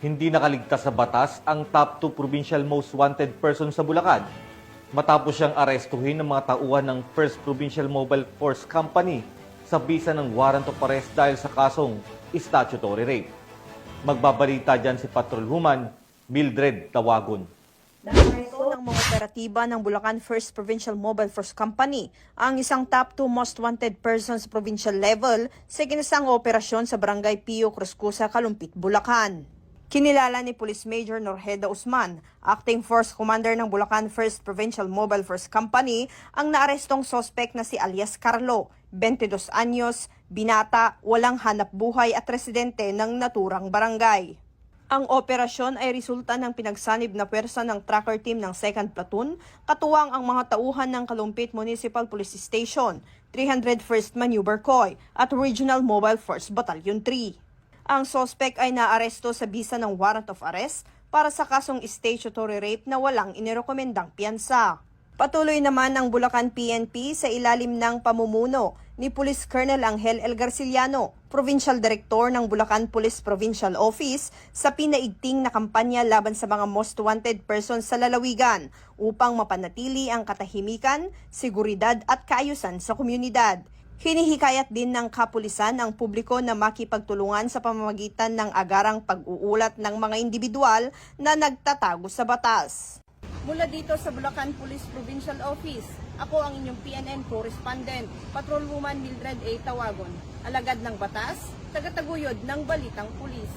Hindi nakaligtas sa batas ang top 2 provincial most wanted person sa Bulacan matapos siyang arestuhin ng mga tauhan ng 1st Provincial Mobile Force Company sa bisa ng warrant of arrest dahil sa kasong statutory rape. Magbabalita dyan si Patrolwoman Mildred Tawagon. Ito ng mga operatiba ng Bulacan 1st Provincial Mobile Force Company ang isang top 2 most wanted person sa provincial level sa ikinasang operasyon sa Barangay Pio Cruzcusa, Kalumpit, Bulacan. Kinilala ni Police Major Norheda Usman, Acting Force Commander ng Bulacan 1st Provincial Mobile Force Company, ang naarestong sospek na si alias Carlo, 22 anyos, binata, walang hanap buhay at residente ng naturang barangay. Ang operasyon ay resulta ng pinagsanib na pwersa ng tracker team ng 2nd Platoon, katuwang ang mga tauhan ng Kalumpit Municipal Police Station, 301st Maneuver Coy at Regional Mobile Force Battalion 3. Ang sospek ay naaresto sa bisa ng warrant of arrest para sa kasong statutory rape na walang inirekomendang piyansa. Patuloy naman ang Bulacan PNP sa ilalim ng pamumuno ni Police Colonel Angel L. Garciliano, Provincial Director ng Bulacan Police Provincial Office, sa pinaigting na kampanya laban sa mga most wanted persons sa lalawigan upang mapanatili ang katahimikan, seguridad at kaayusan sa komunidad. Hinihikayat din ng kapulisan ang publiko na makipagtulungan sa pamamagitan ng agarang pag-uulat ng mga individual na nagtatago sa batas. Mula dito sa Bulacan Police Provincial Office, ako ang inyong PNN correspondent, Patrolwoman Mildred A. Tawagon, alagad ng batas, tagataguyod ng Balitang Pulis.